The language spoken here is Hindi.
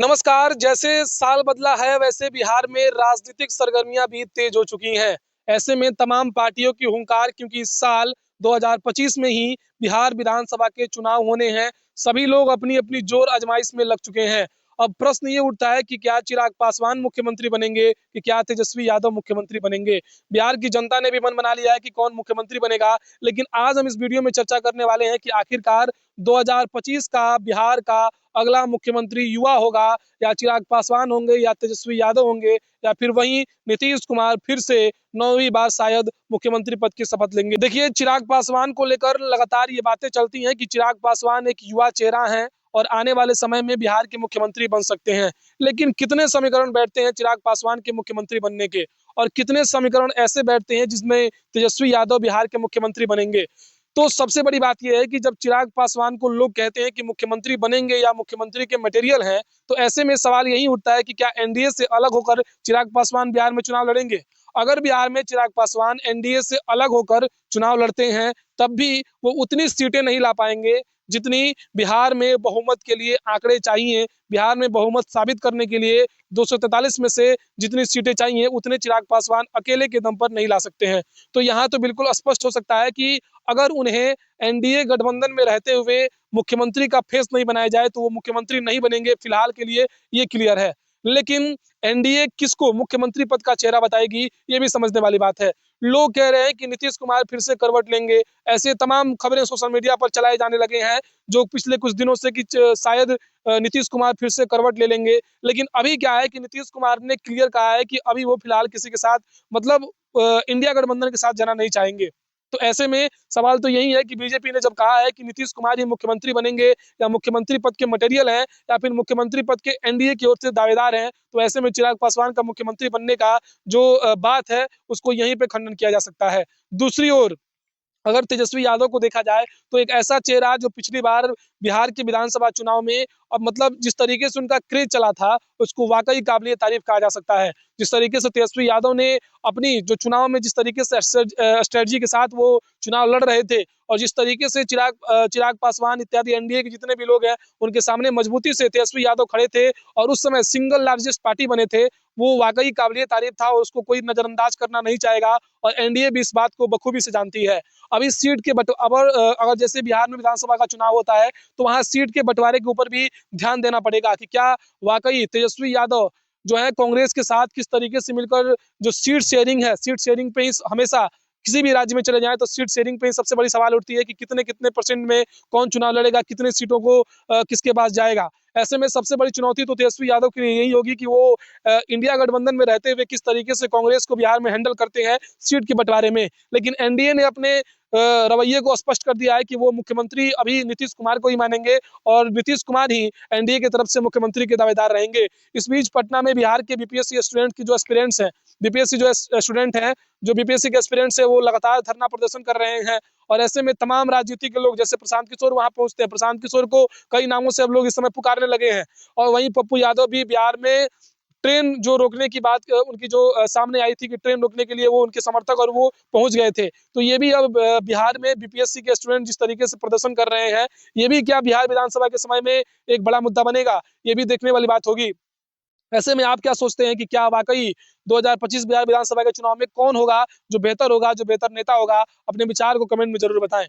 नमस्कार। जैसे साल बदला है वैसे बिहार में राजनीतिक सरगर्मियां भी तेज हो चुकी हैं। ऐसे में तमाम पार्टियों की हुंकार, क्योंकि इस साल 2025 में ही बिहार विधानसभा के चुनाव होने हैं। सभी लोग अपनी अपनी जोर आजमाइश में लग चुके हैं। अब प्रश्न ये उठता है कि क्या चिराग पासवान मुख्यमंत्री बनेंगे कि क्या तेजस्वी यादव मुख्यमंत्री बनेंगे। बिहार की जनता ने भी मन बना लिया है कि कौन मुख्यमंत्री बनेगा। लेकिन आज हम इस वीडियो में चर्चा करने वाले हैं कि आखिरकार 2025 का बिहार का अगला मुख्यमंत्री युवा होगा, या चिराग पासवान होंगे, या तेजस्वी यादव होंगे, या फिर वहीं नीतीश कुमार फिर से 9वीं बार शायद मुख्यमंत्री पद की शपथ लेंगे। देखिए, चिराग पासवान को लेकर लगातार ये बातें चलती हैं कि चिराग पासवान एक युवा चेहरा है और आने वाले समय में बिहार के मुख्यमंत्री बन सकते हैं। लेकिन कितने समीकरण बैठते हैं चिराग पासवान के मुख्यमंत्री बनने के, और कितने समीकरण ऐसे बैठते हैं जिसमें तेजस्वी यादव बिहार के मुख्यमंत्री बनेंगे। तो सबसे बड़ी बात यह है कि जब चिराग पासवान को लोग कहते हैं कि मुख्यमंत्री बनेंगे या मुख्यमंत्री के मटेरियल हैं, तो ऐसे में सवाल यही उठता है कि क्या एनडीए से अलग होकर चिराग पासवान बिहार में चुनाव लड़ेंगे। अगर बिहार में चिराग पासवान एनडीए से अलग होकर चुनाव लड़ते हैं, तब भी वो उतनी सीटें नहीं ला पाएंगे जितनी बिहार में बहुमत के लिए आंकड़े चाहिए। बिहार में बहुमत साबित करने के लिए 243 में से जितनी सीटें चाहिए उतने चिराग पासवान अकेले के दम पर नहीं ला सकते हैं। तो यहाँ तो बिल्कुल स्पष्ट हो सकता है कि अगर उन्हें एनडीए गठबंधन में रहते हुए मुख्यमंत्री का फेस नहीं बनाया जाए तो वो मुख्यमंत्री नहीं बनेंगे, फिलहाल के लिए ये क्लियर है। लेकिन एनडीए किसको मुख्यमंत्री पद का चेहरा बताएगी, ये भी समझने वाली बात है। लोग कह रहे हैं कि नीतीश कुमार फिर से करवट लेंगे। ऐसे तमाम खबरें सोशल मीडिया पर चलाए जाने लगे हैं जो पिछले कुछ दिनों से कि शायद नीतीश कुमार फिर से करवट ले लेंगे। लेकिन अभी क्या है कि नीतीश कुमार ने क्लियर कहा है कि अभी वो फिलहाल किसी के साथ, मतलब इंडिया गठबंधन के साथ जाना नहीं चाहेंगे। तो ऐसे में सवाल तो यही है कि बीजेपी ने जब कहा है कि नीतीश कुमार ही मुख्यमंत्री बनेंगे, या मुख्यमंत्री पद के मटेरियल हैं, या फिर मुख्यमंत्री पद के एनडीए की ओर से दावेदार हैं, तो ऐसे में चिराग पासवान का मुख्यमंत्री बनने का जो बात है उसको यहीं पे खंडन किया जा सकता है। दूसरी ओर अगर तेजस्वी यादव को देखा जाए तो एक ऐसा चेहरा जो पिछली बार बिहार के विधानसभा चुनाव में, अब मतलब जिस तरीके से उनका क्रेज चला था उसको वाकई काबिलियत तारीफ कहा जा सकता है। जिस तरीके से तेजस्वी यादव ने अपनी जो चुनाव में जिस तरीके से स्ट्रेटजी के साथ वो चुनाव लड़ रहे थे, और जिस तरीके से चिराग पासवान इत्यादि एनडीए के जितने भी लोग हैं उनके सामने मजबूती से तेजस्वी यादव खड़े थे और उस समय सिंगल लार्जेस्ट पार्टी बने थे, वो वाकई काबिलियत तारीफ था और उसको कोई नजरअंदाज करना नहीं चाहेगा। और एनडीए भी इस बात को बखूबी से जानती है। अब इस सीट के अगर जैसे बिहार में विधानसभा का चुनाव होता है तो वहां सीट के बंटवारे के ऊपर भी ध्यान देना पड़ेगा कि क्या वाकई तेजस्वी यादव जो है कांग्रेस के साथ किस तरीके से मिलकर जो सीट शेयरिंग है, सीट शेयरिंग पे ही हमेशा किसी भी राज्य में चले जाएं तो सीट शेयरिंग पे ही सबसे बड़ी सवाल उठती है कि कितने कितने परसेंट में कौन चुनाव लड़ेगा, कितने सीटों को किसके पास जाएगा। ऐसे में सबसे बड़ी चुनौती तो तेजस्वी यादव के लिए यही होगी कि वो इंडिया गठबंधन में रहते हुए किस तरीके से कांग्रेस को बिहार में हैंडल करते हैं सीट के बंटवारे में। लेकिन एनडीए ने अपने रवैये को स्पष्ट कर दिया है कि वो मुख्यमंत्री अभी नीतीश कुमार को ही मानेंगे और नीतीश कुमार ही एनडीए की तरफ से मुख्यमंत्री के दावेदार रहेंगे। इस बीच पटना में बिहार के बीपीएससी स्टूडेंट की जो एस्पिरेंट्स हैं, बीपीएससी जो स्टूडेंट हैं, जो बीपीएससी के एस्पिरेंट्स है वो लगातार धरना प्रदर्शन कर रहे हैं। और ऐसे में तमाम राजनीतिक लोग जैसे प्रशांत किशोर वहां पहुंचते हैं, प्रशांत किशोर को कई नामों से अब लोग इस समय पुकारने लगे हैं। और वहीं पप्पू यादव भी बिहार में ट्रेन जो रोकने की बात उनकी जो सामने आई थी कि ट्रेन रोकने के लिए वो उनके समर्थक और वो पहुंच गए थे। तो ये भी अब बिहार में बीपीएससी के स्टूडेंट जिस तरीके से प्रदर्शन कर रहे हैं, ये भी क्या बिहार विधानसभा के समय में एक बड़ा मुद्दा बनेगा, ये भी देखने वाली बात होगी। ऐसे में आप क्या सोचते हैं कि क्या वाकई 2025 बिहार विधानसभा के चुनाव में कौन होगा जो बेहतर नेता होगा? अपने विचार को कमेंट में जरूर बताएं।